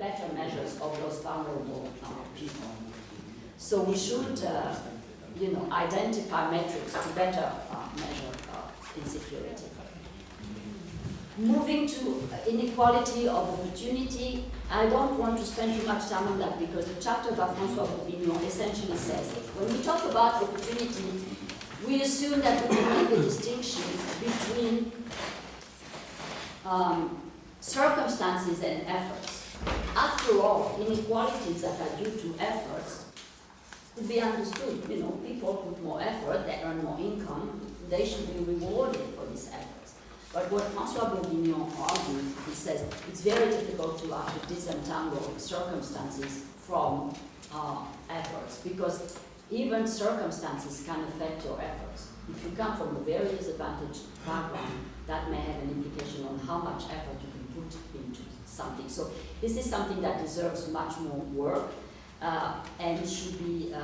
better measures of those vulnerable people. So we should, identify metrics to better measure insecurity. Moving to inequality of opportunity, I don't want to spend too much time on that because the chapter by François Bourguignon essentially says it. When we talk about opportunity, we assume that we can make a distinction between circumstances and efforts. After all, inequalities that are due to efforts could be understood. People put more effort, they earn more income, they should be rewarded for these efforts. But what François Bourguignon argues, he says, it's very difficult to actually disentangle circumstances from efforts, because even circumstances can affect your efforts. If you come from a very disadvantaged background, that may have an implication on how much effort you can put into something. So this is something that deserves much more work and should be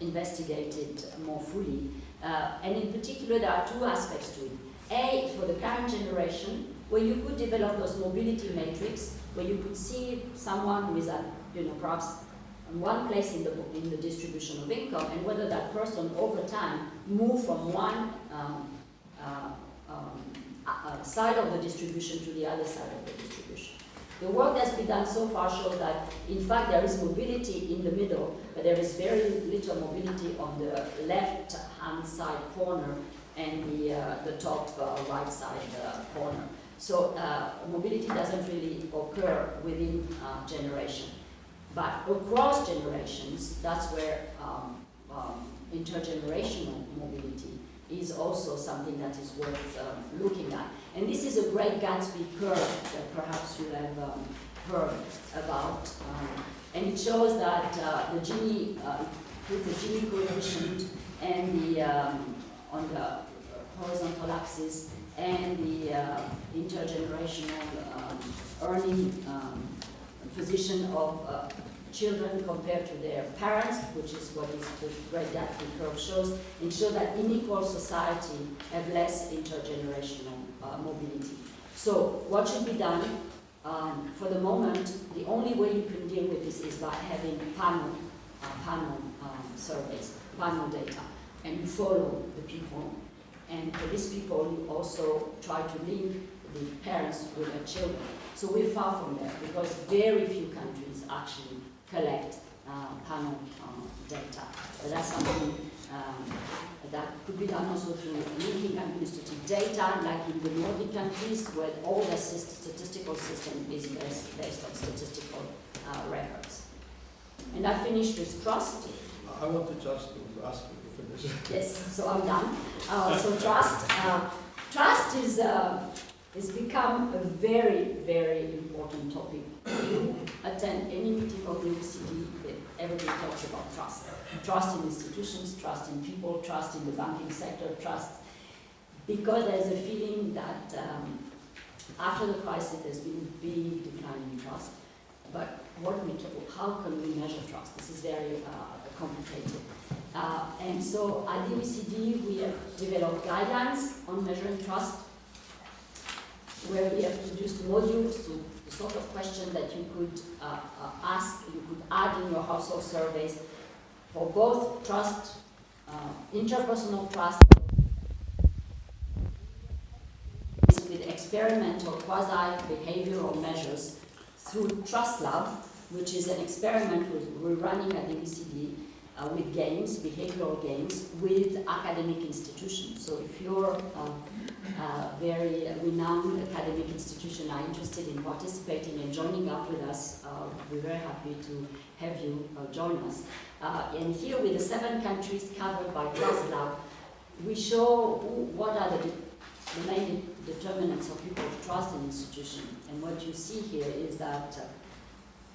investigated more fully. And in particular, there are two aspects to it. A, for the current generation, where you could develop those mobility matrix, where you could see someone who is at, perhaps in one place in the distribution of income, and whether that person over time move from one side of the distribution to the other side of the distribution. The work that's been done so far shows that, in fact, there is mobility in the middle, but there is very little mobility on the left-hand side corner and the top right side corner. So mobility doesn't really occur within generation. But across generations, that's where intergenerational mobility is also something that is worth looking at. And this is a great Gatsby curve that perhaps you have heard about. And it shows that the Gini, with the Gini coefficient and the, on the horizontal axis, and the intergenerational earning position of children compared to their parents, which is what is the great Gatsby curve shows, and show that unequal society have less intergenerational mobility. So what should be done? For the moment, the only way you can deal with this is by having panel surveys, panel data, and you follow the people. And for these people, you also try to link the parents with their children. So we're far from there, because very few countries actually collect panel data. But that's something that could be done also through linking administrative data, like in the Nordic countries, where all the statistical system is based on statistical records. And I finished with trust. I want to just ask you to finish. Yes, so I'm done. So trust is become a very, very important topic. If you attend any meeting of the OECD, everybody talks about trust. Trust in institutions, trust in people, trust in the banking sector, trust. Because there's a feeling that after the crisis there's been a big decline in trust. But how can we measure trust? This is very complicated. And so at the OECD we have developed guidelines on measuring trust, where we have produced modules to the sort of question that you could ask, you could add in your household surveys for both trust, interpersonal trust, with experimental quasi-behavioral measures through Trust Lab, which is an experiment we're running at the OECD with games, behavioral games, with academic institutions. So if you're a very renowned academic institution are interested in participating and joining up with us, we're very happy to have you join us. And here with the 7 countries covered by Trust Lab, we show what are the main determinants of people's trust in institutions. And what you see here is that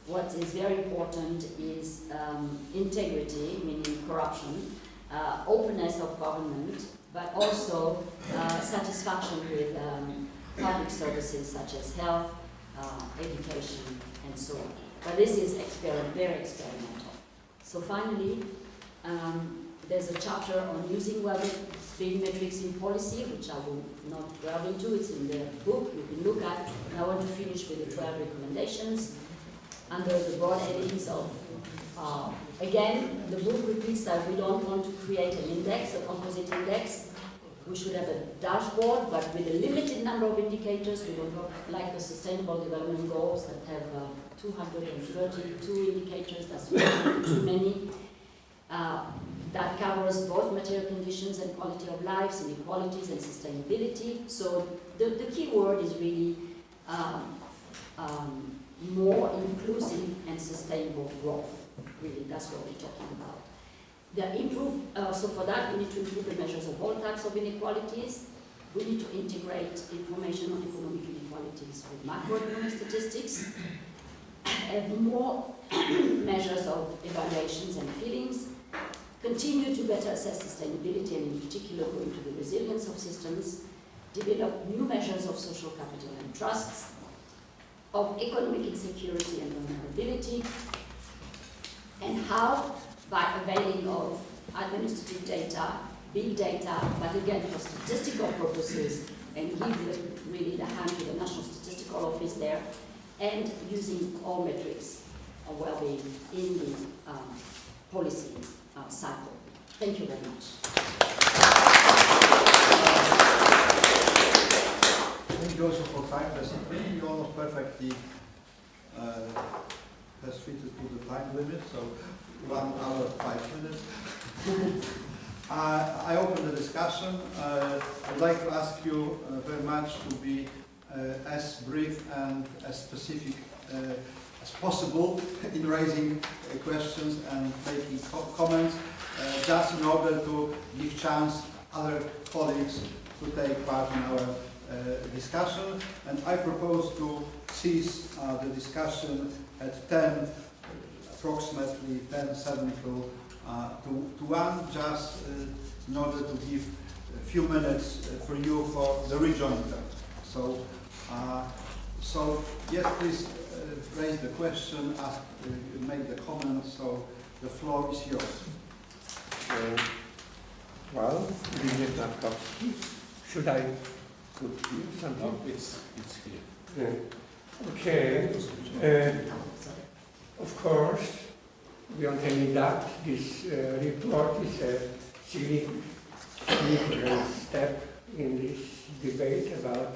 what is very important is integrity, meaning corruption, openness of government, but also satisfaction with public services such as health, education, and so on. But this is very experimental. So finally, there's a chapter on using well-being metrics in policy, which I will not delve into. It's in the book you can look at. And I want to finish with the 12 recommendations. under the broad headings of, again, the book repeats that we don't want to create an index, a composite index. We should have a dashboard, but with a limited number of indicators. We don't have, like the Sustainable Development Goals that have 232 indicators, that's too many. That covers both material conditions and quality of life, inequalities and sustainability. So the key word is really more inclusive and sustainable growth. Really, that's what we're talking about. So for that, we need to improve the measures of all types of inequalities. We need to integrate information on economic inequalities with macroeconomic statistics, have more measures of evaluations and feelings, continue to better assess sustainability and in particular go into the resilience of systems, develop new measures of social capital and trusts, of economic insecurity and vulnerability, and how, by availing of administrative data, big data, but again for statistical purposes, and give really the hand to the National Statistical Office there, and using all metrics of well-being in the policy cycle. Thank you very much. Thank you also for time. You almost perfectly has fitted to the time limit, so 1 hour, 5 minutes. I open the discussion. I'd like to ask you very much to be as brief and as specific as possible in raising questions and making comments, just in order to give chance other colleagues to take part in our discussion. And I propose to cease the discussion at 10, approximately 10:07 to 1, just in order to give a few minutes for you for the rejoinder. So yes, please raise the question, ask, make the comment. So the floor is yours. Well, Zbigniew Naukowej. Should I put here something? No, it's here. Okay. Of course, beyond any doubt, this report is a significant step in this debate about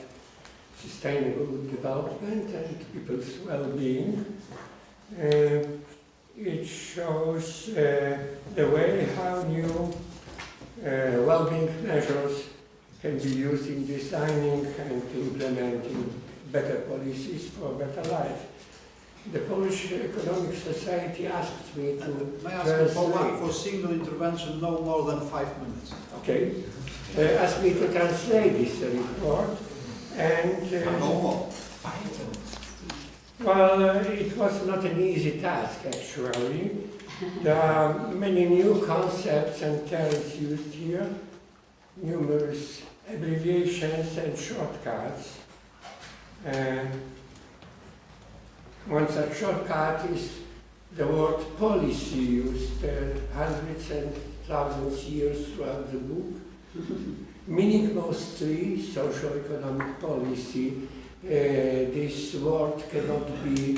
sustainable development and people's well-being. It shows the way how new well-being measures can be used in designing and implementing better policies for a better life. The Polish Economic Society asked me to May I ask for single intervention, no more than 5 minutes. Okay. Asked me to translate this report, and No more. well, it was not an easy task actually. There are many new concepts and terms used here, numerous abbreviations and shortcuts. One such shortcut is the word policy, used hundreds and thousands of years throughout the book, meaning mostly socio-economic policy. This word cannot be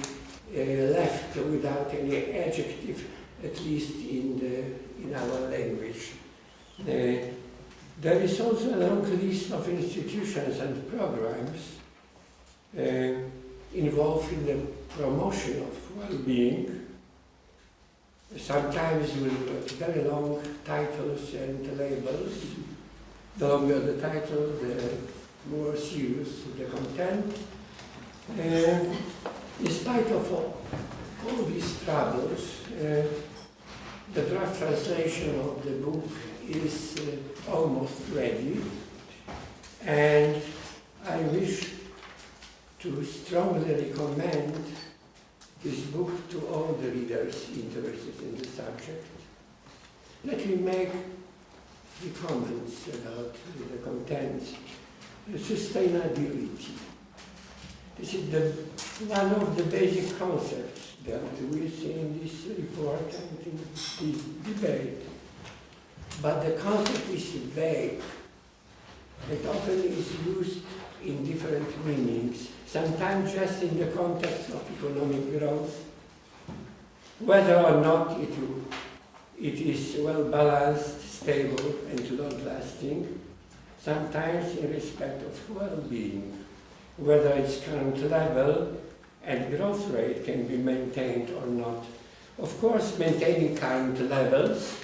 left without any adjective, at least in our language. There is also a long list of institutions and programs involved in the promotion of well-being, sometimes with very long titles and labels. The longer the title, the more serious the content. In spite of all these troubles, the draft translation of the book is almost ready, and I wish to strongly recommend this book to all the readers interested in the subject. Let me make 3 comments about the contents. Sustainability. This is one of the basic concepts that we see in this report and in this debate. But the concept is vague. It often is used in different meanings, sometimes just in the context of economic growth, whether or not it is well balanced, stable, and long-lasting, sometimes in respect of well-being, whether its current level and growth rate can be maintained or not. Of course, maintaining current levels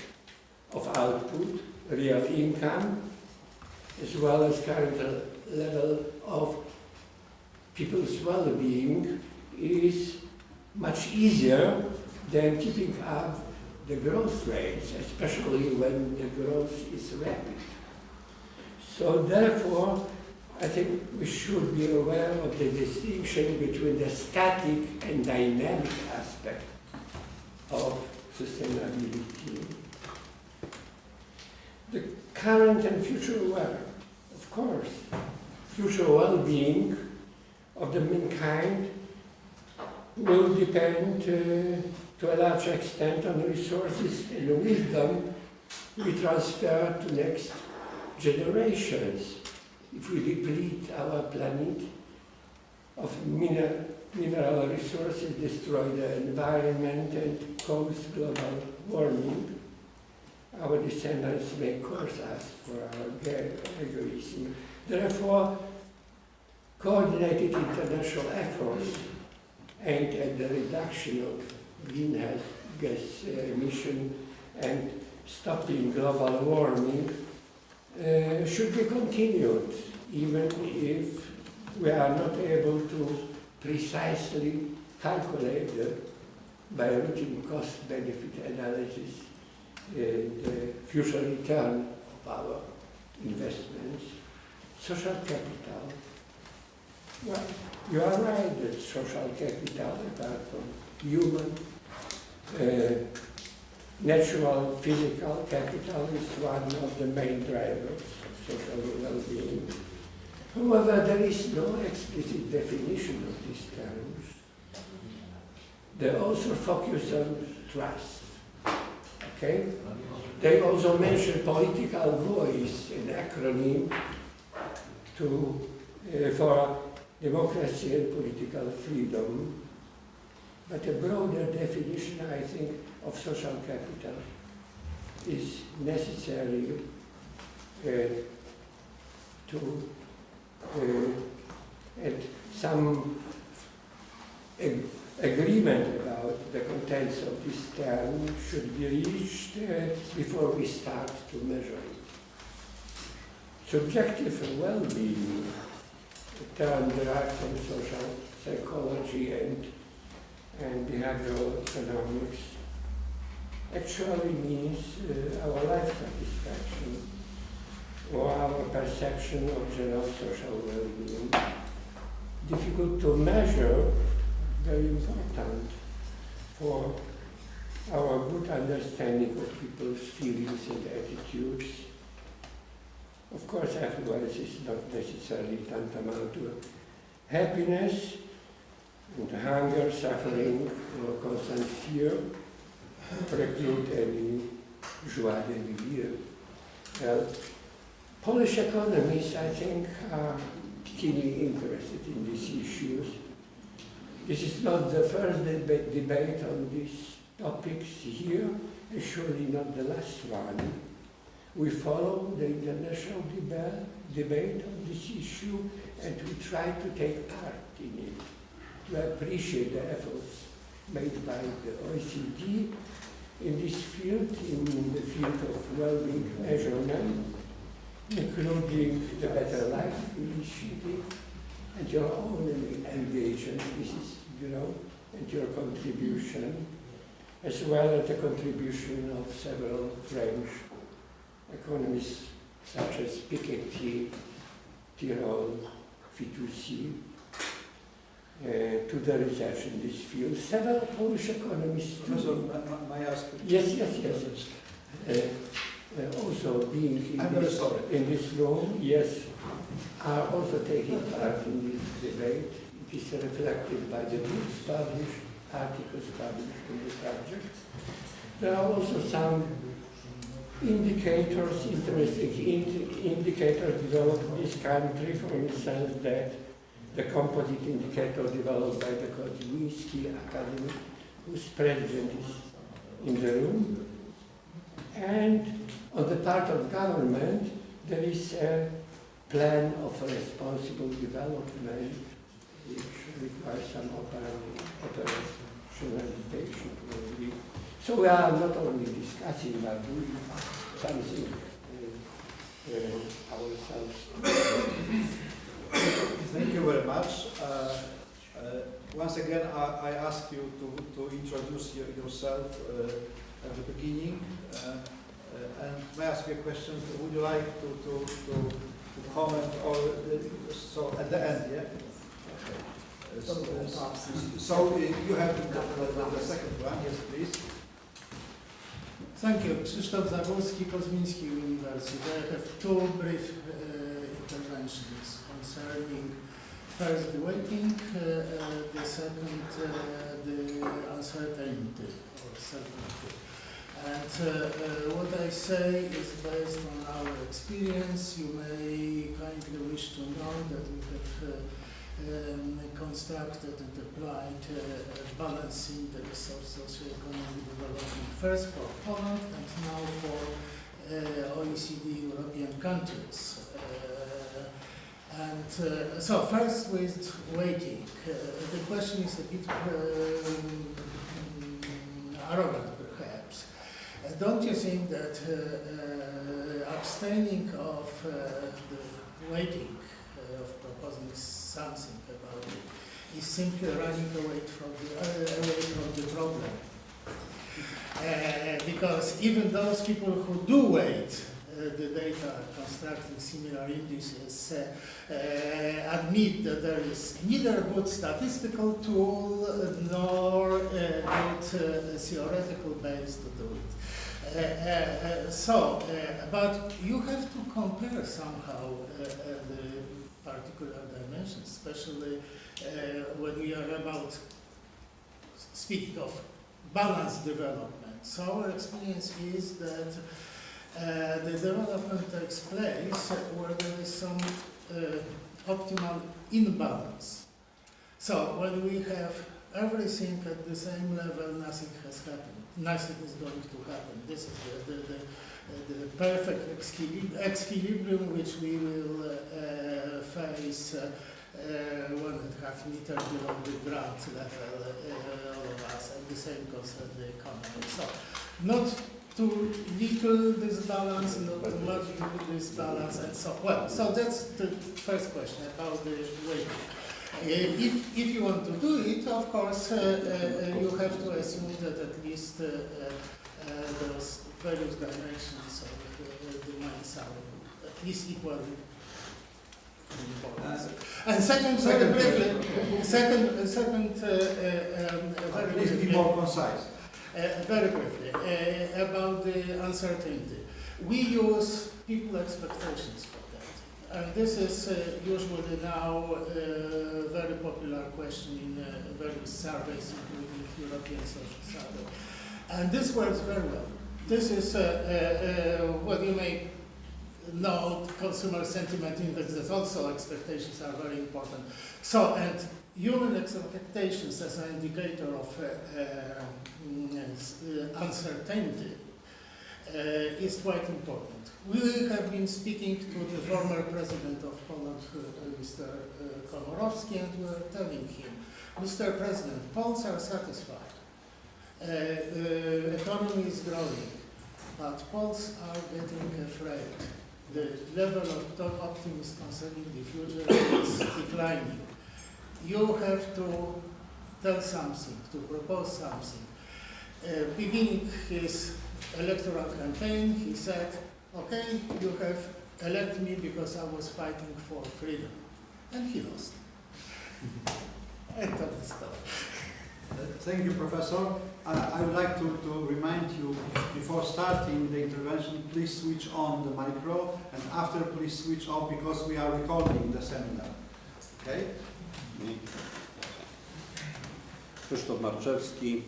of output, real income, as well as current level of people's well-being is much easier than keeping up the growth rates, especially when the growth is rapid. So therefore, I think we should be aware of the distinction between the static and dynamic aspect of sustainability. The current and future well, of course, future well-being of the mankind will depend to a large extent on resources and wisdom we transfer to next generations. If we deplete our planet of mineral resources, destroy the environment and cause global warming, our descendants may curse us for our egoism. Therefore, coordinated international efforts aimed at the reduction of greenhouse gas emission and stopping global warming should be continued, even if we are not able to precisely calculate by routine cost-benefit analysis the future return of our investments. Social capital. Well, you are right that social capital, apart from human, natural, physical capital is one of the main drivers of social well-being. However, there is no explicit definition of these terms. They also focus on trust. Okay? They also mention political voice, an acronym for democracy and political freedom. But a broader definition, I think, of social capital is necessary and some agreement about the contents of this term should be reached before we start to measure it. Subjective well-being, a term derived from social psychology and behavioral economics, actually means our life satisfaction or our perception of general social well-being. Difficult to measure, very important for our good understanding of people's feelings and attitudes. Of course, affluence is not necessarily tantamount to happiness, and hunger, suffering, or constant fear preclude any joie de vivre. Polish economists, I think, are keenly interested in these issues. This is not the first debate on these topics here, and surely not the last one. We follow the international debate on this issue, and we try to take part in it, to appreciate the efforts made by the OECD in this field, in the field of well-being measurement, including the Better Life Initiative, and your own engagement, Mrs. Bureau, and your contribution, as well as the contribution of several French economists, such as Piketty, Tirole, Fitoussi, to the research in this field. Several Polish economists... Professor, may I ask? Yes. Also being in this room, yes, are also taking part in this debate. It is reflected by the books published, articles published in the subject. There are also some indicators, interesting indicators developed in this country, for instance, that the composite indicator developed by the Kozminski Academy whose president is in the room. And on the part of government, there is a plan of responsible development which requires some operationalization probably. So we are not only discussing but doing something ourselves. Thank you very much. Once again, I ask you to introduce yourself at the beginning. And may I ask you a question? Would you like to comment or so at the end? Yeah. So you have the second one. Yes, please. Thank you. Krzysztof Zagórski, Pozmiński University. I have two brief interventions concerning first the waiting, the second the uncertainty or certainty. And what I say is based on our experience. You may kindly wish to know that we have constructed and applied a balance index of socioeconomic development, first for Poland and now for OECD European countries. So first with waiting, the question is a bit arrogant perhaps. Don't you think that abstaining of the waiting, of proposing something about it, is simply running away from the problem? Because even those people who do wait, the data constructing similar indices admit that there is neither a good statistical tool nor a good theoretical base to do it. But you have to compare somehow the particular dimensions, especially when we are about speaking of balanced development. So our experience is that the development takes place where there is some optimal imbalance. So when we have everything at the same level, nothing has happened. Nothing is going to happen. This is the perfect equilibrium which we will face 1.5 meters below the ground level, all of us, and the same concerns the economy. So, not too little disbalance, not too much disbalance, and so well. So that's the first question about the weight. If you want to do it, of course, you have to assume that at least those various dimensions of the minds are at least equally important. And second, very briefly, please be more concise. Very briefly, about the uncertainty. We use people expectations for that. And this is usually now a very popular question in various surveys, including European Social Survey. And this works very well. This is what you may know, consumer sentiment index, that also expectations are very important. So, and human expectations as an indicator of uncertainty is quite important. We have been speaking to the former president of Poland, Mr. Komorowski, and we were telling him, Mr. President, Poles are satisfied. Economy is growing, but Poles are getting afraid. The level of optimism concerning the future is declining. You have to tell something, to propose something. Beginning his electoral campaign, he said, okay, you have elected me because I was fighting for freedom. And he lost. End of the story. Thank you, Professor. I would like to remind you, before starting the intervention, please switch on the micro, and after please switch off because we are recording the seminar. Okay? Krzysztof Marczewski,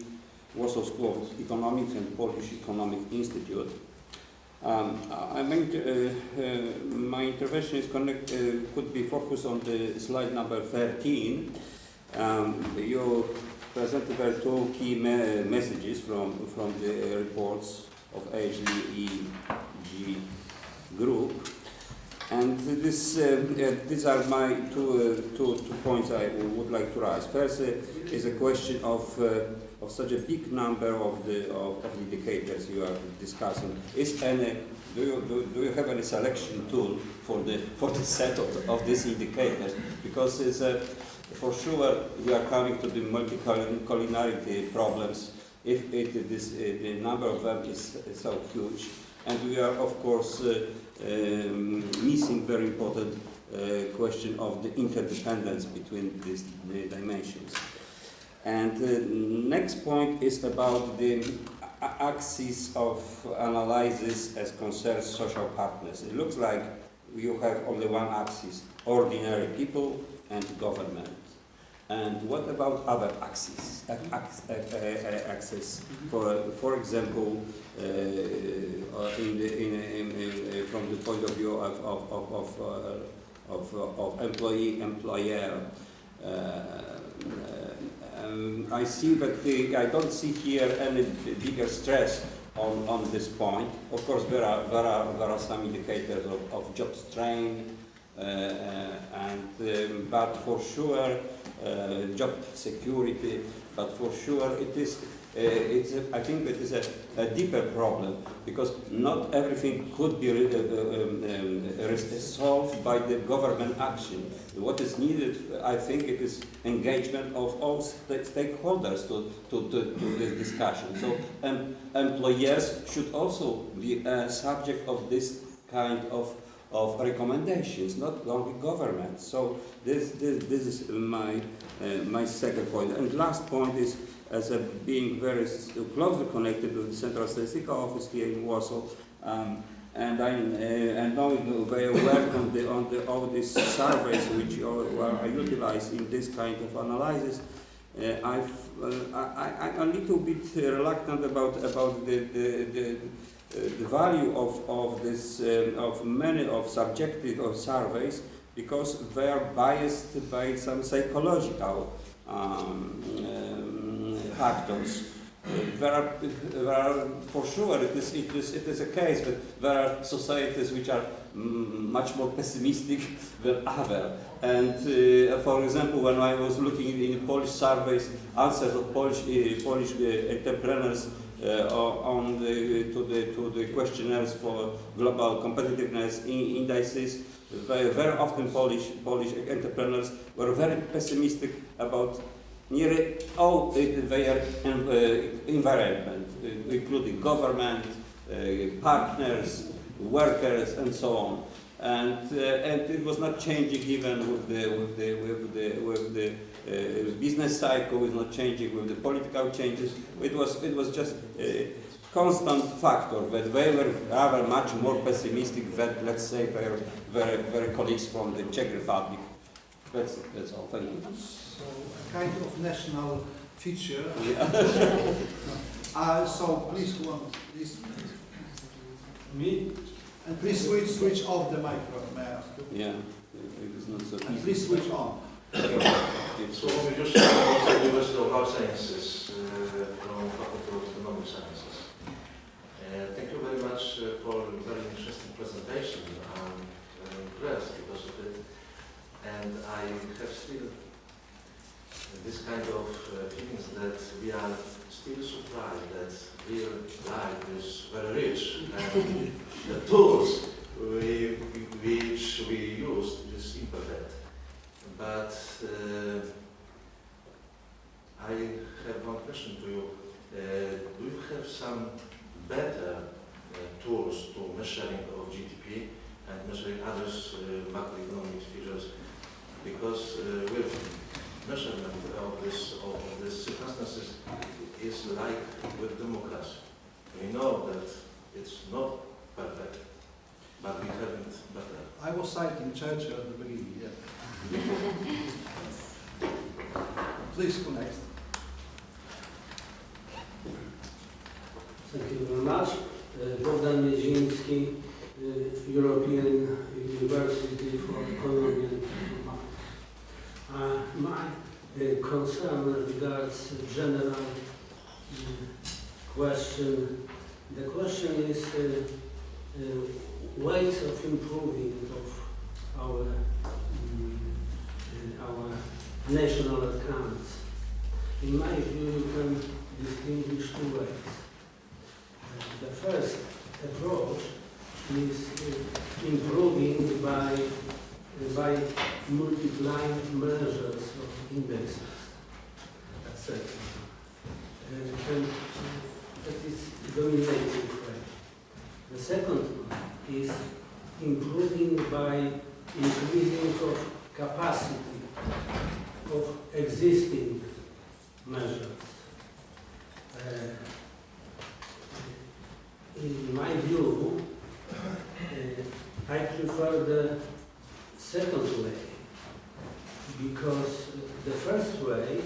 Warsaw School of Economics and Polish Economic Institute. My intervention is could be focused on the slide number 13. You presented were two key messages from the reports of HDEG group. And these are my two points I would like to raise. First is a question of such a big number of the indicators you are discussing. Do you have any selection tool for the set of these indicators? Because it's for sure we are coming to the multicollinearity problems if the number of them is so huge, and we are of course missing very important question of the interdependence between these dimensions. And next point is about the axis of analysis as concerns social partners. It looks like you have only one axis, ordinary people and government. And what about other axes? Axes, for example, from the point of view of employee-employer. I see that I don't see here any bigger stress on this point. Of course, there are some indicators of job strain, but for sure job security. But for sure, I think it is a deeper problem, because not everything could be solved by the government action. What is needed, I think, it is engagement of all stakeholders to this discussion. So employers should also be a subject of this kind of recommendations, not only government. So this is my second point. And last point is, as being very closely connected with the Central Statistical Office here in Warsaw, and knowing very well on all these surveys which are utilized in this kind of analysis, I'm a little bit reluctant about the value of this of many of subjective surveys, because they are biased by some psychological factors. There are for sure it is a case that there are societies which are much more pessimistic than others. And for example, when I was looking in Polish surveys, answers of Polish entrepreneurs to the questionnaires for global competitiveness indices, very often Polish entrepreneurs were very pessimistic about nearly all their environment, including government, partners, workers, and so on. And it was not changing even with the business cycle. It was not changing with the political changes. It was just a constant factor that they were rather much more pessimistic than, let's say, their colleagues from the Czech Republic. That's all. Thank you. So a kind of national feature. Yeah. So please, who wants this? Me? And please switch off the microphone, may I ask you? Yeah, it is not so And easy. please switch on. So Juliusz from University of Health Sciences, from Faculty of Economic Sciences. Thank you very much for a very interesting presentation. I'm very impressed because of it. And I have still this kind of feelings that we are still surprised that real life is very rich, and the tools which we use is imperfect. But I have one question to you. Do you have some better tools to measuring of GDP and measuring other macroeconomic features? Because with measurement of this circumstances is like with democracy. We know that it's not perfect, but we haven't better. I was citing Churchill at the beginning, yeah. Please, who next? Thank you very much. Bogdan Miedziński, European University for Economy and Mathematics. My concern regards general question. The question is ways of improving of our national accounts. In my view, you can distinguish two ways. The first approach is improving by multiplying measures of indexes, etc. And that is dominating way. The second one is improving by increasing of capacity of existing measures. In my view, I prefer the second way because the first way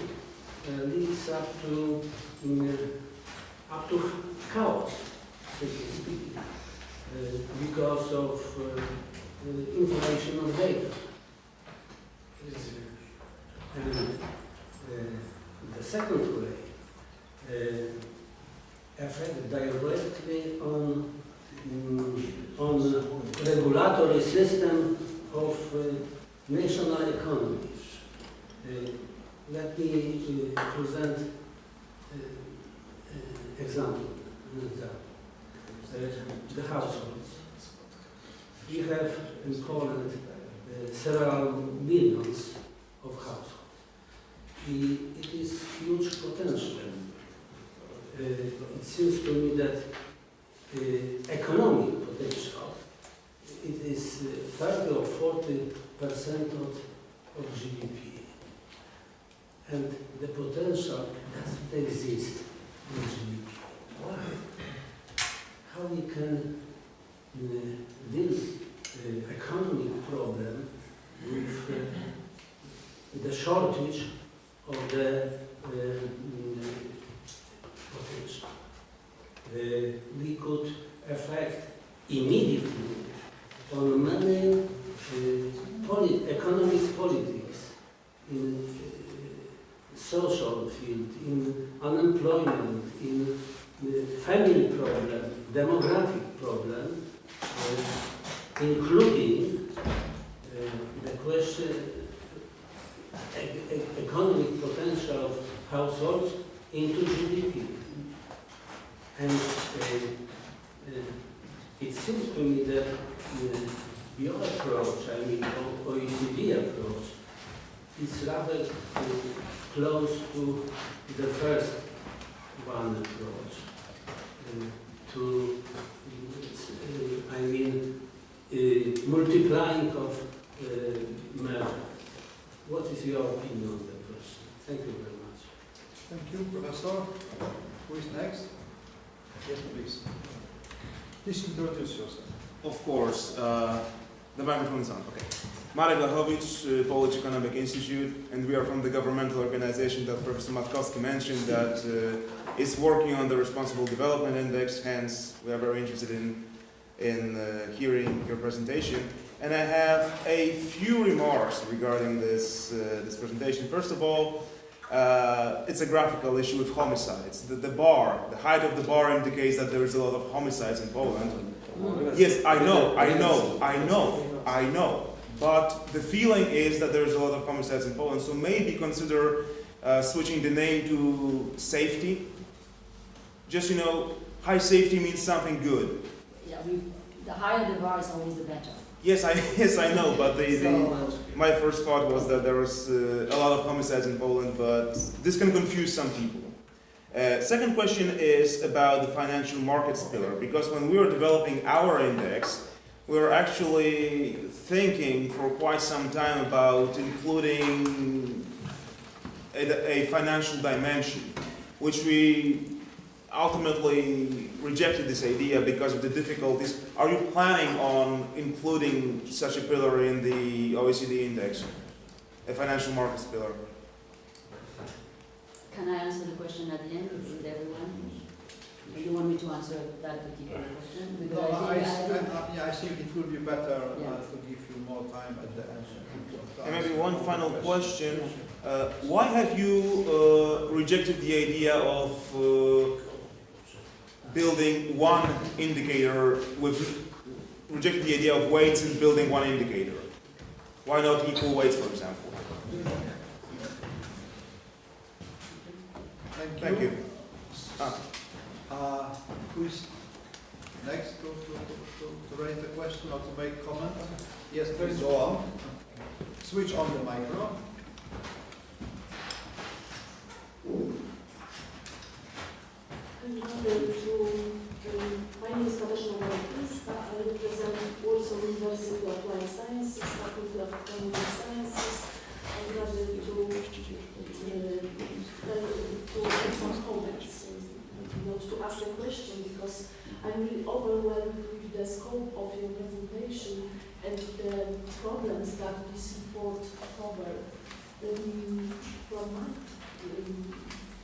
leads up to chaos, simply speaking, because of information of data. And the second way affect directly on regulatory system of national economies. Let me present example. The households. We have in Poland several millions of households. It is huge potential. It seems to me that economic potential, it is 30 or 40% of GDP. And the potential doesn't exist in GDP. Why? How we can deal economic problem with the shortage of the potential. We could affect immediately on many economic politics in social field, in unemployment, in family problem, demographic problem, including the question economic potential of households into GDP. And it seems to me that your approach, I mean OECD approach, is rather close to the first one approach. Multiplying of measures. What is your opinion on the question? Thank you very much. Thank you, Professor. Who is next? Yes, please. Please introduce yourself. Of course. The microphone is on. Okay. Marek Lachowicz, Polish Economic Institute, and we are from the governmental organization that Professor Matkowski mentioned that is working on the Responsible Development Index. Hence, we are very interested in hearing your presentation. And I have a few remarks regarding this presentation. First of all, it's a graphical issue with homicides. The height of the bar indicates that there is a lot of homicides in Poland. Yes, I know. But the feeling is that there's a lot of homicides in Poland, so maybe consider switching the name to safety. Just, high safety means something good. Yeah, the higher the bar is always the better. Yes, I know, but my first thought was that there was a lot of homicides in Poland, but this can confuse some people. Second question is about the financial markets pillar, because when we were developing our index, we were actually thinking for quite some time about including a financial dimension, which we ultimately rejected this idea because of the difficulties. Are you planning on including such a pillar in the OECD index, a financial markets pillar? Can I answer the question at the end with everyone? Do you want me to answer that particular question? Because I think it will be better to give you more time at the end. And maybe one final question. Why have you rejected the idea of building one indicator rejected the idea of weights and building one indicator? Why not equal weights, for example? Thank you. Who is next to raise the question or to make comment? Yes, please go on. Switch on the micro. My name is Katarzyna Martyńska. I represent Warsaw University of Applied Sciences, Faculty of Economic Sciences. I'm rather to make some comments, not to ask a question, because I'm really overwhelmed with the scope of your presentation and the problems that this report covers. From my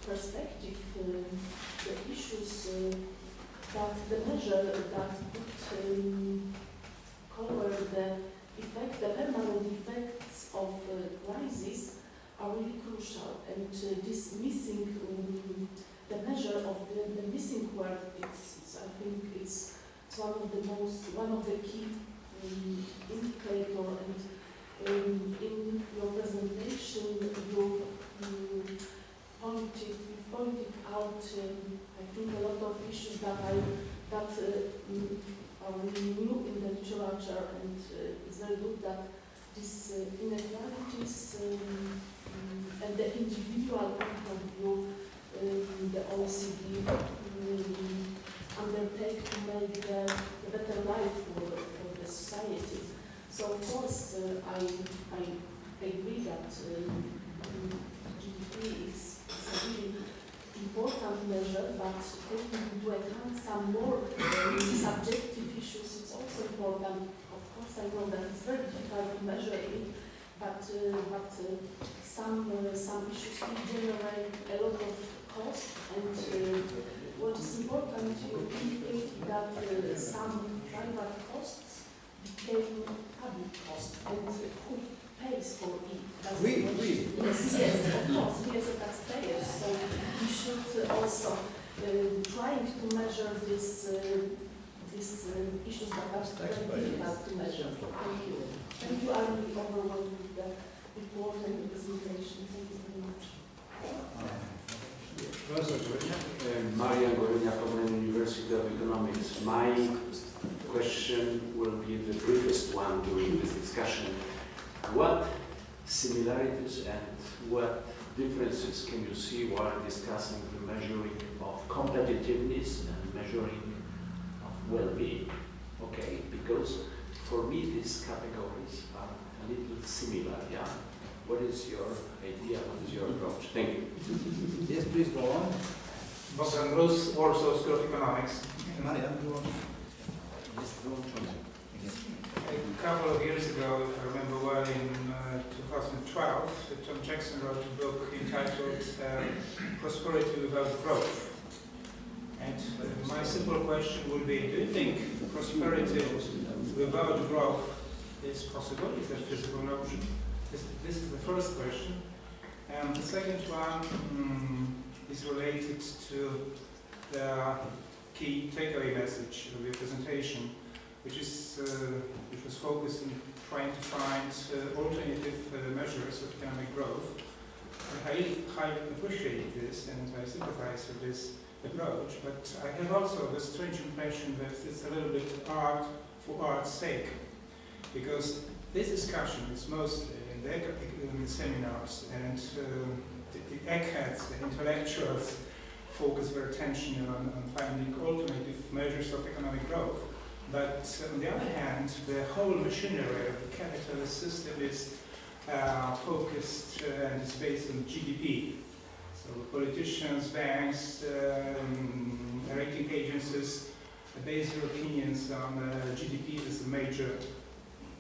perspective, the issues that the measure that would cover the permanent effects of crisis are really crucial. And this missing, the measure of the missing word, I think it's one of the key indicator. And in your presentation, you pointed out, I think, a lot of issues that are really new in the literature, and it's very good that these inequalities and the individual point of view the OECD undertake to make the better life for the society. So of course I agree that GDP is a really important measure, but taking into account some more subjective issues, it's also important. Of course, I know that it's very difficult to measure it, but some issues will generate a lot of cost, and what is important, you indicate that some private costs became public costs, and who pays for it? We. Yes, of course, we as a taxpayers. So we should also trying to measure these issues that are very difficult to measure. Thank you. Thank you. I'm really overwhelmed with the report and the presentation. Thank you very much. Marian Gorynia from the University of Economics. My question will be the briefest one during this discussion. What similarities and what differences can you see while discussing the measuring of competitiveness and measuring of well-being? Okay, because for me these categories are a little similar, yeah? What is your idea, what is your approach? Thank you. Yes, please go on. Bogdan Rus, Warsaw School of Economics. Marian, go on. A couple of years ago, if I remember well, in 2012, Tom Jackson wrote a book entitled Prosperity Without Growth. And my simple question would be, do you think prosperity without growth is possible? Is that a feasible notion? This is the first question. And the second one is related to the key takeaway message of your presentation, which was focused on trying to find alternative measures of economic growth. I highly appreciate this, and I sympathize with this approach, but I have also the strange impression that it's a little bit art for art's sake, because this discussion is mostly in the academic seminars, and the eggheads, the intellectuals, focus their attention on finding alternative measures of economic growth. But on the other hand, the whole machinery of the capitalist system is focused and is based on GDP. So politicians, banks, rating agencies base their opinions on GDP as a major,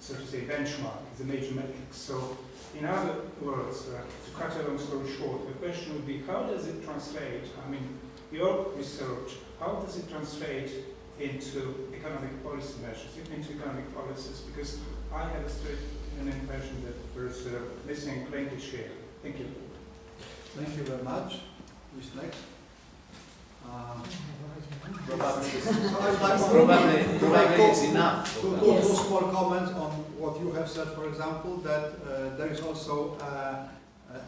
so to say, benchmark, as a major metric. So in other words, to cut a long story short, the question would be, how does it translate, I mean, your research, how does it translate into economic policy measures, into economic policies? Because I have an impression that there's a missing linkage here. Thank you. Thank you very much. Who's next? Probably it's enough. Two small comments on what you have said, for example, that there is also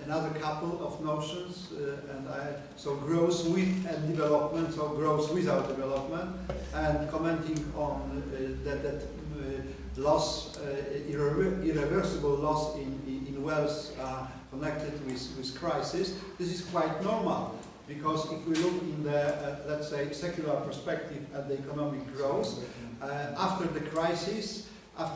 another couple of notions, so growth with and development, so growth without development, and commenting on that loss, irreversible loss in wealth connected with crisis. This is quite normal, because if we look in the, let's say, secular perspective at the economic growth, after the crisis,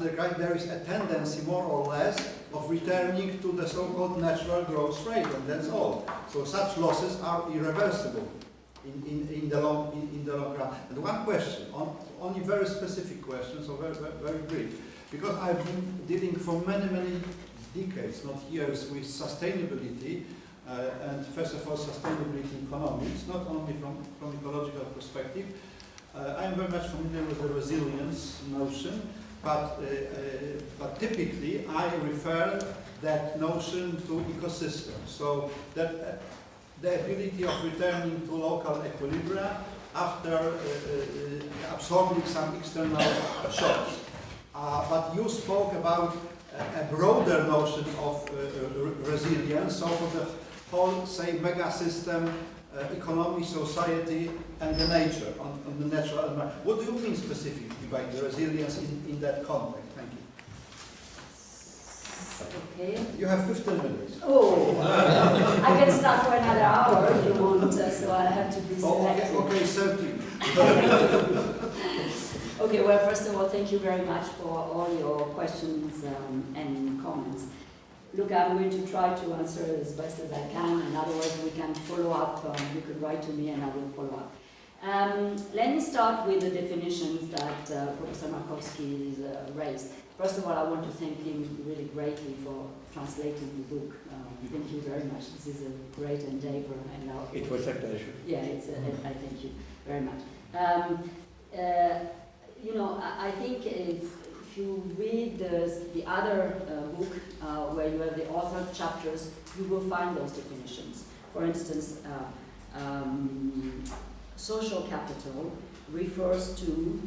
there is a tendency, more or less, of returning to the so-called natural growth rate, and that's all. So such losses are irreversible in the long run. And one question, only very specific question, so very brief, because I've been dealing for many decades, not years, with sustainability, and first of all sustainability economics, not only from ecological perspective. I am very much familiar with the resilience notion, but typically I refer that notion to ecosystems. So that the ability of returning to local equilibria after absorbing some external shocks. But you spoke about a broader notion of resilience, so for the whole, say, mega system, economy, society, and the nature, on the natural environment. What do you mean specifically by the resilience in that context? Thank you. Okay. You have 15 minutes. Oh, I can start for another hour if you want, so I have to be selective. Okay, 30. Okay, well, first of all, thank you very much for all your questions and comments. Look, I'm going to try to answer as best as I can, and otherwise we can follow up. You could write to me and I will follow up. Let me start with the definitions that Professor Markowski raised. First of all, I want to thank him really greatly for translating the book. Thank you very much. This is a great endeavor. And it was a pleasure. Yeah, I thank you very much. You know, I think if you read the other book where you have the authored chapters, you will find those definitions. For instance, social capital refers to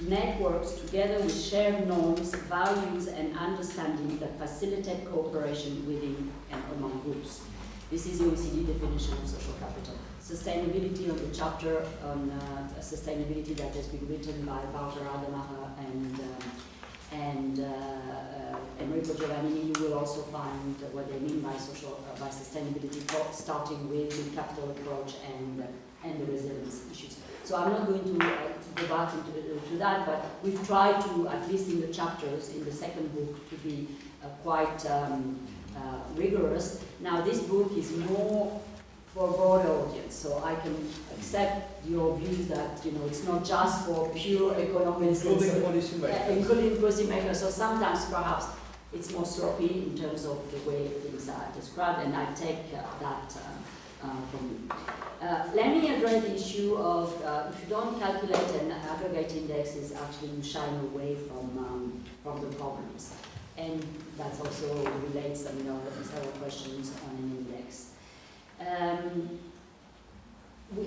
networks together with shared norms, values, and understanding that facilitate cooperation within and among groups. This is the OECD definition of social capital. Sustainability, on the chapter on sustainability that has been written by Walter Rademacher and Enrico Giovannini, you will also find what they mean by by sustainability, starting with the capital approach and the resilience issues. So I'm not going to go back into that, but we've tried to, at least in the chapters in the second book, to be quite rigorous. Now this book is more for a broader audience, so I can accept your views that it's not just for pure economists, including policymakers. Including policymakers. So sometimes perhaps it's more sloppy in terms of the way things are described, and I take that from you. Let me address the issue of if you don't calculate an aggregate indexes, actually you shy away from the problems, and that also relates several questions on an index. We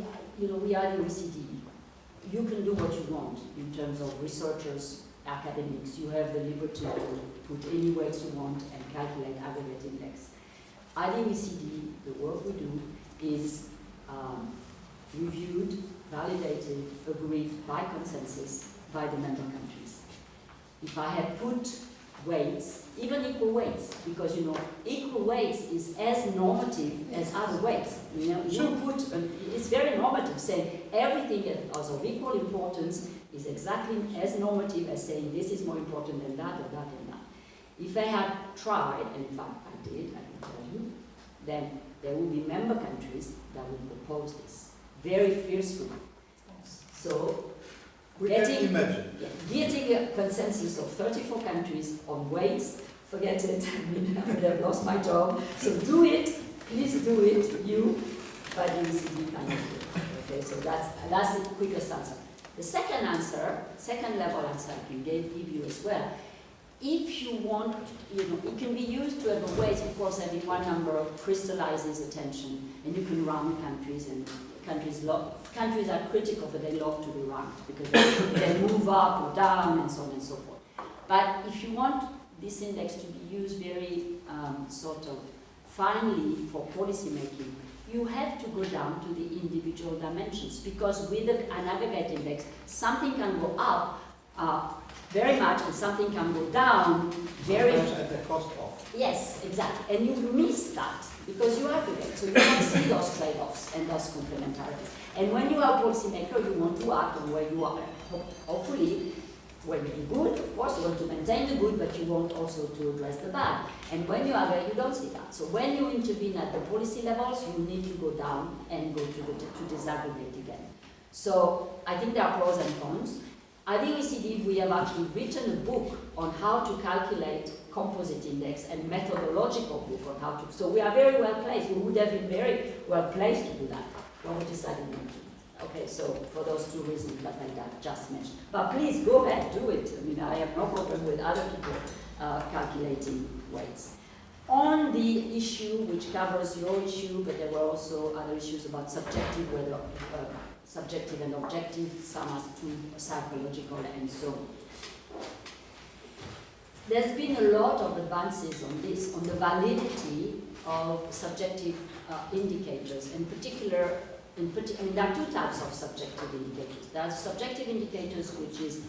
are the OECD. You can do what you want in terms of researchers, academics. You have the liberty to put any weights you want and calculate aggregate index. At the OECD, the work we do is reviewed, validated, agreed by consensus by the member countries. If I had put weights, even equal weights, because equal weights is as normative as other weights. It's very normative, saying everything that is of equal importance is exactly as normative as saying this is more important than that or that and that. If I had tried, and in fact I did, I can tell you, then there will be member countries that will propose this very fiercely. So getting a consensus of 34 countries on weights, forget it, I would have lost my job. So do it, please do it, you, by the OECD cannot do it. Okay, so that's the quickest answer. The second level answer I can give you as well if you want, it can be used to have ways, of course, having one number crystallizes attention, and you can rank countries, and countries are critical, but they love to be ranked because they move up or down and so on and so forth. But if you want this index to be used very sort of finely for policy making, you have to go down to the individual dimensions, because with an aggregate index, something can go up very much and something can go down very much. At the cost of. Yes, exactly. And you miss that because you aggregate, so you don't see those trade-offs and those complementarities. And when you are a policymaker, you want to act on where you are, hopefully, where you do good, of course, you want to maintain the good, but you want also to address the bad. And when you aggregate, you don't see that. So when you intervene at the policy levels, you need to go down and go to disaggregate again. So I think there are pros and cons. At the OECD, we have actually written a book on how to calculate composite index and methodological book on how to. So we are very well placed. We would have been very well placed to do that, but we decided not to. Okay, so for those two reasons that I just mentioned. But please go ahead, do it. I mean, I have no problem with other people calculating weights. On the issue which covers your issue, but there were also other issues about subjective, whether subjective and objective, some as to psychological and so on. There's been a lot of advances on this, on the validity of subjective indicators, in particular, I mean, there are two types of subjective indicators. There are subjective indicators, which is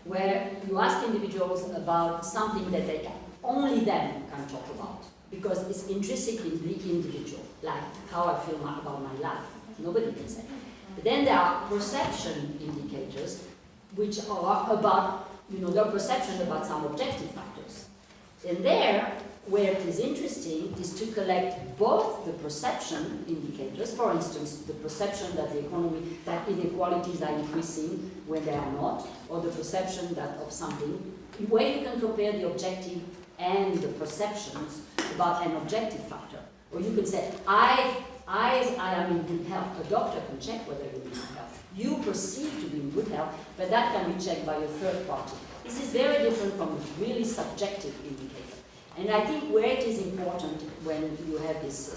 where you ask individuals about something that they can, only them can talk about, because it's intrinsic in the individual, like how I feel about my life. Nobody can say. But then there are perception indicators, which are about, their perception about some objective factors. And there, where it is interesting is to collect both the perception indicators, for instance, the perception that that inequalities are increasing when they are not, or the perception that of something, where you can compare the objective and the perceptions about an objective factor. Or you could say, I am in good health. A doctor can check whether you're in good health. You perceive to be in good health, but that can be checked by a third party. This is very different from a really subjective indicator. And I think where it is important when you have these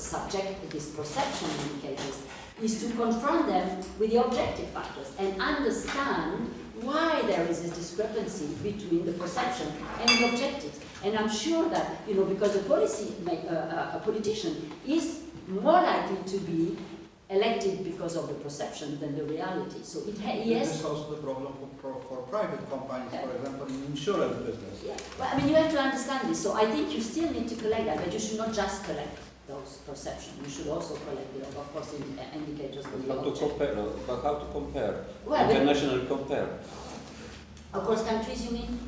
perception indicators is to confront them with the objective factors and understand why there is this discrepancy between the perception and the objectives. And I'm sure that, because a politician is more likely to be elected because of the perception than the reality. So yes. This is also the problem for private companies, for example, in insurance business. Yeah, but I mean, you have to understand this. So I think you still need to collect that, but you should not just collect those perceptions. You should also collect, of course, indicators. How to compare? But how to compare? Well, internationally compare. Across countries, you mean?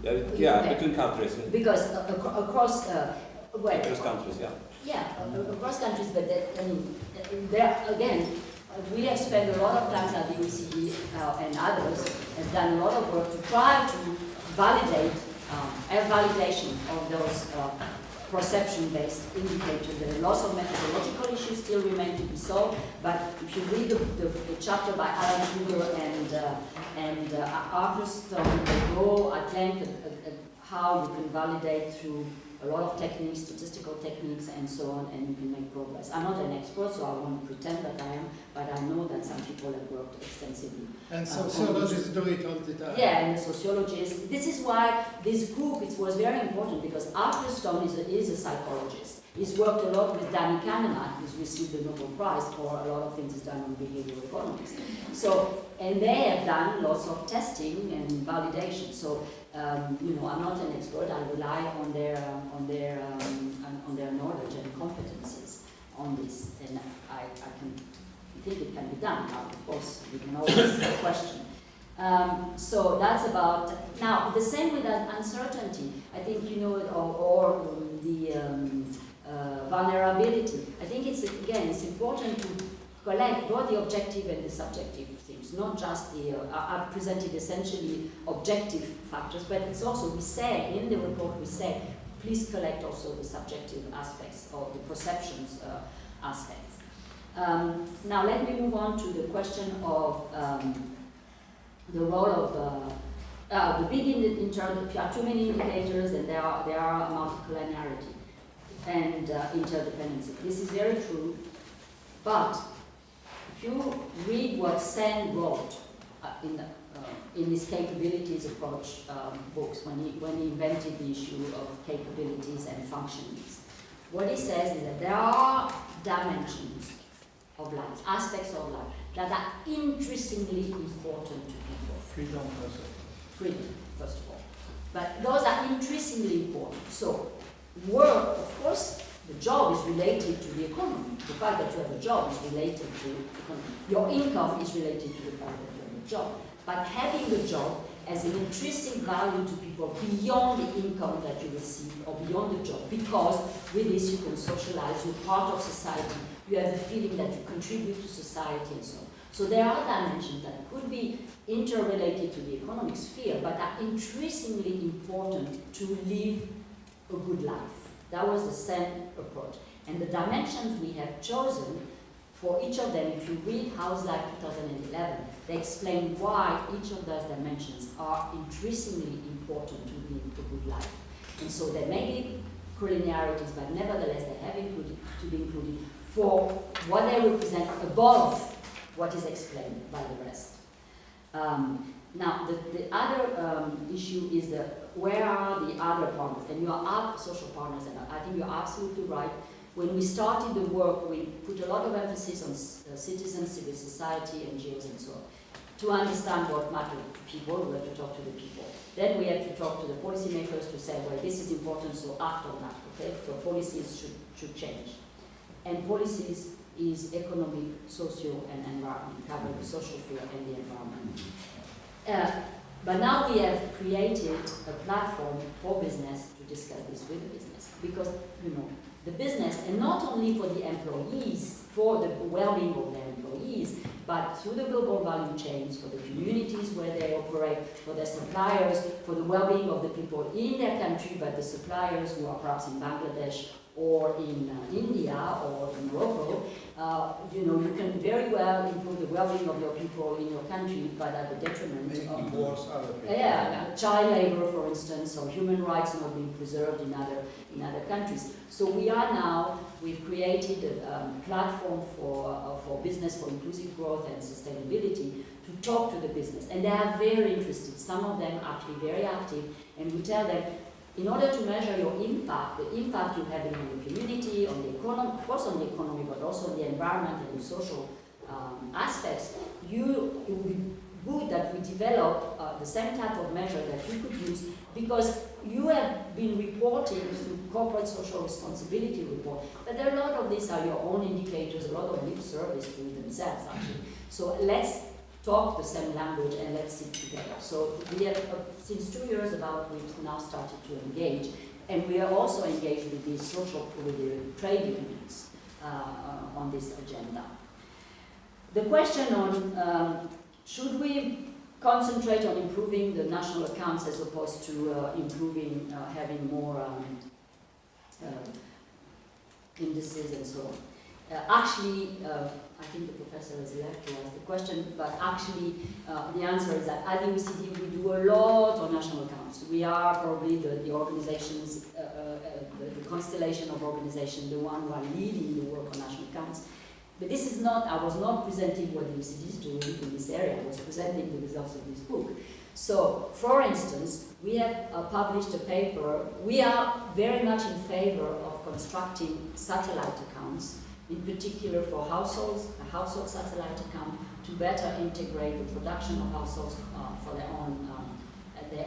Yeah, between countries. Yeah. Because across countries, yeah. Yeah, across countries, but there again, we have spent a lot of time at the OECD and others have done a lot of work to try to validate, validation of those perception-based indicators. There are lots of methodological issues still remain to be solved, but if you read the chapter by Alan Kruger and Arthur Stone, they go at length at how you can validate through a lot of techniques, statistical techniques, and so on, and you can make progress. I'm not an expert, so I won't pretend that I am, but I know that some people have worked extensively. And sociologists do it all the time. Yeah, and the sociologists. This is why this group, it was very important, because Arthur Stone is a psychologist. He's worked a lot with Danny Kahneman, who's received the Nobel Prize for a lot of things he's done on behavioral economics. So, and they have done lots of testing and validation. So, I'm not an expert. I rely on their knowledge and competencies on this, and I think it can be done. Now, of course, we can always question. So that's about now. The same with that uncertainty. I think or the vulnerability. I think it's important to collect both the objective and the subjective things, not just I've presented essentially objective factors, but it's also, we say, in the report we say, please collect also the subjective aspects or the perceptions aspects. Now let me move on to the question of the role The big if you have too many indicators, then there are multicollinearity and interdependency. This is very true, but if you read what Sen wrote in his capabilities approach books, when he invented the issue of capabilities and functions, what he says is that there are dimensions of life, aspects of life, that are increasingly important to people. Freedom, Freedom, first of all. But those are increasingly important. So, work, of course, the job is related to the economy. The fact that you have a job is related to the economy. Your income is related to the fact that you have a job. But having a job has an intrinsic value to people beyond the income that you receive or beyond the job, because with this you can socialize, you're part of society, you have the feeling that you contribute to society and so on. So there are dimensions that could be interrelated to the economic sphere, but are increasingly important to live a good life. That was the same approach. And the dimensions we have chosen for each of them, if you read House Life 2011, they explain why each of those dimensions are increasingly important to live a good life. And so there may be collinearities, but nevertheless they have to be included for what they represent above what is explained by the rest. Now, the other issue is where are the other partners? And you are social partners, and I think you're absolutely right. When we started the work, we put a lot of emphasis on citizens, civil society, NGOs, and so on. To understand what mattered to people, we had to talk to the people. Then we had to talk to the policymakers to say, well, this is important, so act on that, okay? So policies should change. And policies is economic, social, and environment, covering the social sphere and the environment. But now we have created a platform for business to discuss this with the business, because, the business, and not only for the employees, for the well-being of their employees, but through the global value chains, for the communities where they operate, for their suppliers, for the well-being of the people in their country, but the suppliers who are perhaps in Bangladesh or in India or in Morocco, you can very well improve the well-being of your people in your country, but at the detriment of other people. Child labor, for instance, or human rights not being preserved in other countries. So we've created a platform for business, for inclusive growth and sustainability, to talk to the business, and they are very interested. Some of them are actually very active, and we tell them, in order to measure your impact, the impact you have in the community, on the economy, of course on the economy, but also on the environment and the social aspects, it would be good that we develop the same type of measure that you could use, because you have been reporting through corporate social responsibility report, but there are a lot of these are your own indicators, a lot of lip service to themselves actually. So let's talk the same language and let's sit together. So we have, since 2 years we've now started to engage, and we are also engaged with the trade unions on this agenda. The question on should we concentrate on improving the national accounts as opposed to improving, having more indices and so on. I think the professor has left to ask the question, but actually the answer is that at the OECD we do a lot on national accounts. We are probably the organizations, the constellation of organizations, the one who are leading the work on national accounts. But this is not, I was not presenting what the OECD is doing in this area, I was presenting the results of this book. So, for instance, we have published a paper. We are very much in favor of constructing satellite accounts, in particular for households, a household satellite account, to better integrate the production of households for their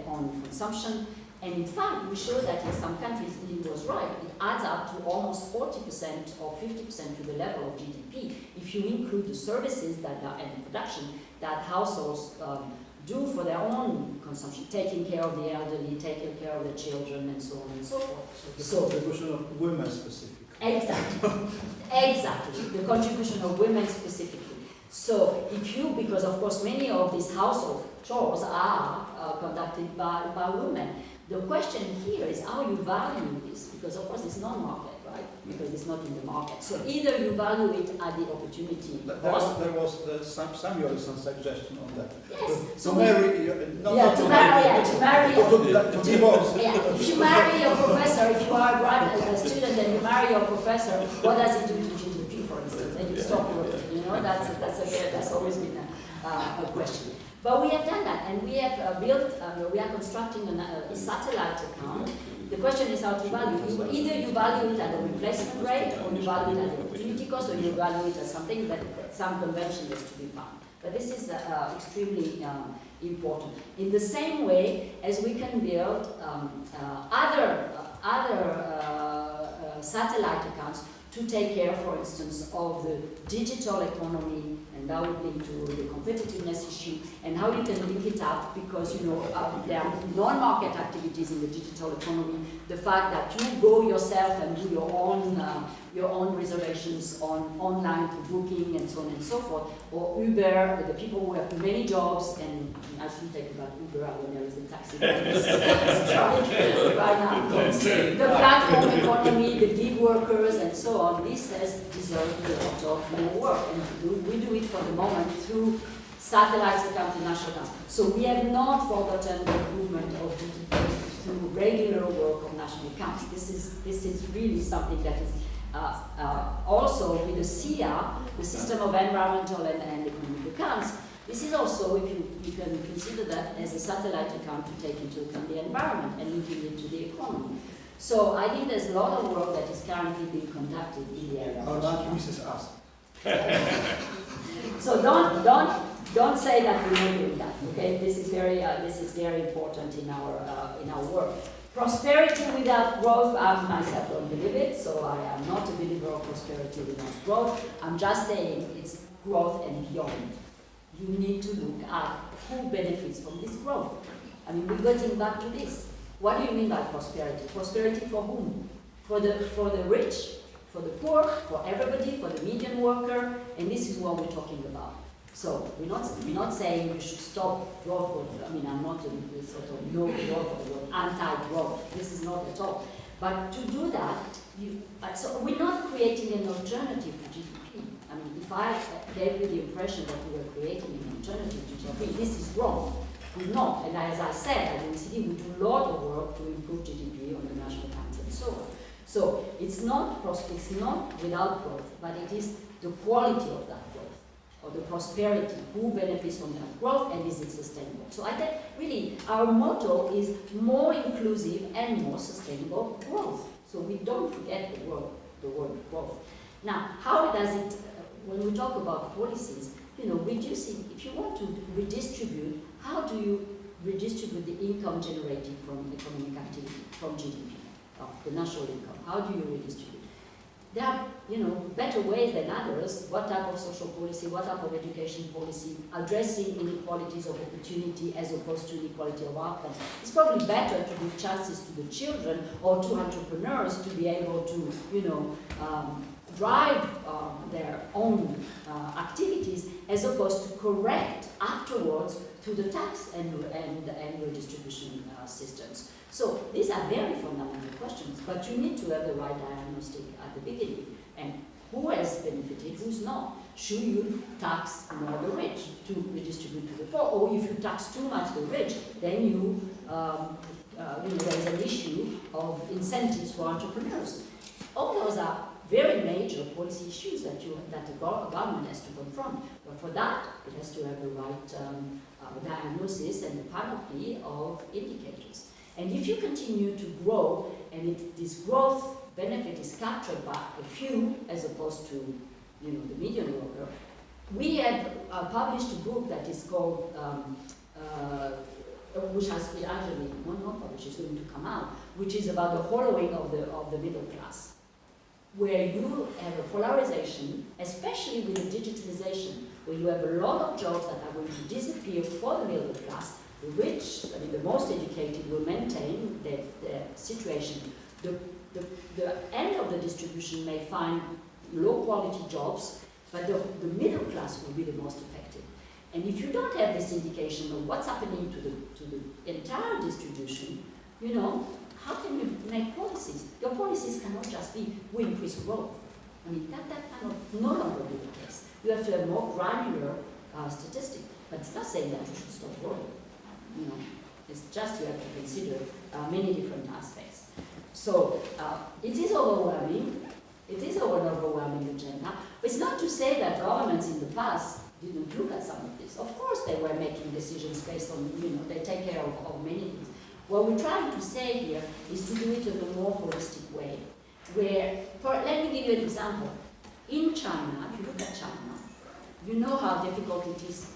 own consumption. And in fact, we showed that in some countries, he was right, it adds up to almost 40% or 50% to the level of GDP, if you include the services that are and the production that households do for their own consumption, taking care of the elderly, taking care of the children, and so on and so forth. So the contribution of women specifically. Exactly. Exactly. The contribution of women specifically. So because of course many of these household chores are conducted by women. The question here is how you value this, because of course it's non-market, right? Because it's not in the market. So either you value it at the opportunity cost. There was Samuelson's suggestion on that. Yes. To marry, to divorce. Yeah, if you marry your professor, if you are a student and you marry your professor, what does it do to GDP, for instance? And you stop working, you know, that's always been a question. But we have done that, and we have we are constructing a satellite account. The question is how to value. Either you value it at the replacement rate, or you value it at the opportunity cost, or you value it as something that some convention is to be found. But this is extremely important. In the same way as we can build other satellite accounts to take care, for instance, of the digital economy, and that would link to the competitiveness issue, and how you can link it up, because you know there are non-market activities in the digital economy. The fact that you go yourself and do your own reservations online through booking and so on and so forth, or Uber, the people who have many jobs, and I shouldn't take about Uber when there is a taxi right now. The platform economy, the gig workers, and so on. This has deserved a lot of more work, and we do it for the moment through satellites account and national accounts. So we have not forgotten the improvement of GDP through regular work of national accounts. This is really something that is also with the SIA, the System of Environmental and Economic Accounts. This is also, if you can consider that as a satellite account to take into account the environment and linking it to the economy. So I think there's a lot of work that is currently being conducted in the area. Our lunch misses us. So don't say that we're not doing that. Okay, this is very important in our work. Prosperity without growth, I myself don't believe it. So I am not a believer of prosperity without growth. I'm just saying it's growth and beyond. You need to look at who benefits from this growth. I mean, we're getting back to this. What do you mean by prosperity? Prosperity for whom? For the rich, for the poor, for everybody, for the median worker, and this is what we're talking about. So we're not saying we should stop growth. I mean, I'm not a sort of no growth or anti-growth. This is not at all. But to do that, so we're not creating an alternative to GDP. I mean, if I gave you the impression that we were creating an alternative to GDP, this is wrong. We're not. And as I said, at the OECD, we do a lot of work to improve GDP on the national accounts and so on. So it's not without growth, but it is the quality of that growth, or the prosperity, who benefits from that growth, and is it sustainable? So I think really our motto is more inclusive and more sustainable growth. So we don't forget the word growth. Now, how does it, when we talk about policies, reducing, if you want to redistribute, how do you redistribute the income generated from economic activity, from GDP, the national income? How do you redistribute? There are, better ways than others. What type of social policy, what type of education policy, addressing inequalities of opportunity as opposed to inequality of outcomes. It's probably better to give chances to the children or to entrepreneurs to be able to, drive their own activities as opposed to correct afterwards through the tax and redistribution systems. So these are very fundamental questions, but you need to have the right diagnostic at the beginning. And who has benefited, who's not? Should you tax more the rich to redistribute to the poor? Or if you tax too much the rich, then there's an issue of incentives for entrepreneurs. All those are very major policy issues that the government has to confront. But for that, it has to have the right diagnosis and the panoply of indicators. And if you continue to grow, and this growth benefit is captured by a few as opposed to the median worker, we have published a book that is called, which has been actually not published, it's going to come out, which is about the hollowing of the middle class, where you have a polarization, especially with the digitalization, where you have a lot of jobs that are going to disappear for the middle class. The rich, the most educated, will maintain their situation. The end of the distribution may find low quality jobs, but the middle class will be the most affected. And if you don't have this indication of what's happening to the entire distribution, how can you make policies? Your policies cannot just be we increase growth. I mean, that cannot no longer be the case. You have to have more granular statistics. But it's not saying that you should stop growing. You know, it's just you have to consider many different aspects. So it is overwhelming. It is an overwhelming agenda. But it's not to say that governments in the past didn't look at some of this. Of course they were making decisions based on, you know, they take care of many things. What we're trying to say here is to do it in a more holistic way. Where, let me give you an example. In China, if you look at China, you know how difficult it is.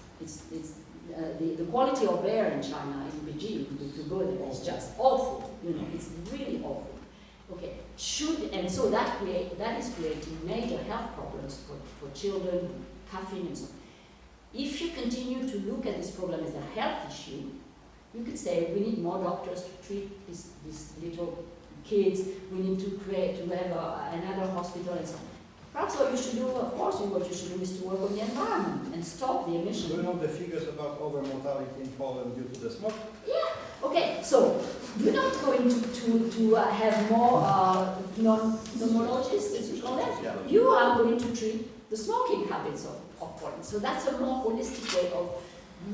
The quality of air in China, in Beijing, if you go there, is just awful. You know, it's really awful. Okay, and so that is creating major health problems for children, caffeine and so on. If you continue to look at this problem as a health issue, you could say we need more doctors to treat these little kids. We need to have another hospital and so on. Perhaps what you should do, of course, what you should do is to work on the environment and stop the emission. Do you know the figures about over-mortality in Poland due to the smoke? Yeah. Okay. So you're not going to have more pneumologists, as you call them. Yeah. You are going to treat the smoking habits of Poland. So that's a more holistic way of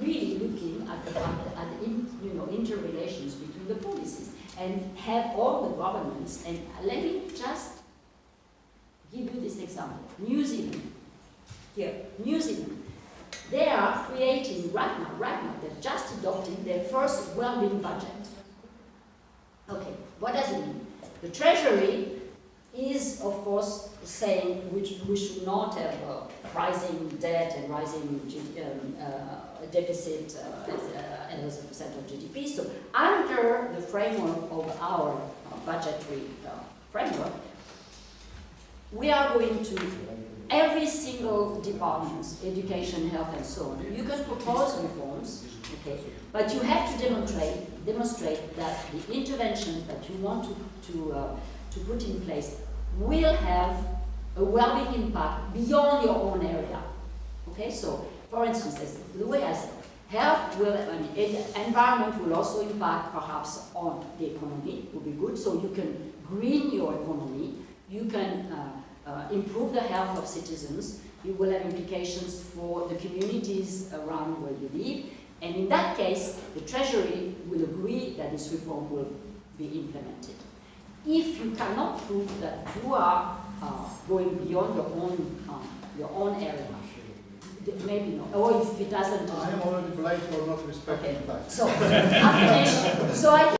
really looking at interrelations between the policies and have all the governments. And let me just give you this example. New Zealand. Here, New Zealand. They are creating right now, they're just adopting their first well-being budget. Okay, what does it mean? The Treasury is, of course, saying we should not have rising debt and rising deficit as a percent of GDP. So under the framework of our budgetary framework, we are going to, every single department, education, health, and so on, you can propose reforms, okay, but you have to demonstrate that the interventions that you want to put in place will have a well-being impact beyond your own area. Okay, so for instance, the way I said, health will, environment will also impact perhaps on the economy, will be good, so you can green your economy, you can improve the health of citizens, you will have implications for the communities around where you live, and in that case, the Treasury will agree that this reform will be implemented. If you cannot prove that you are going beyond your own area, maybe not, or if it doesn't. I am already polite for not respecting okay. that. So, I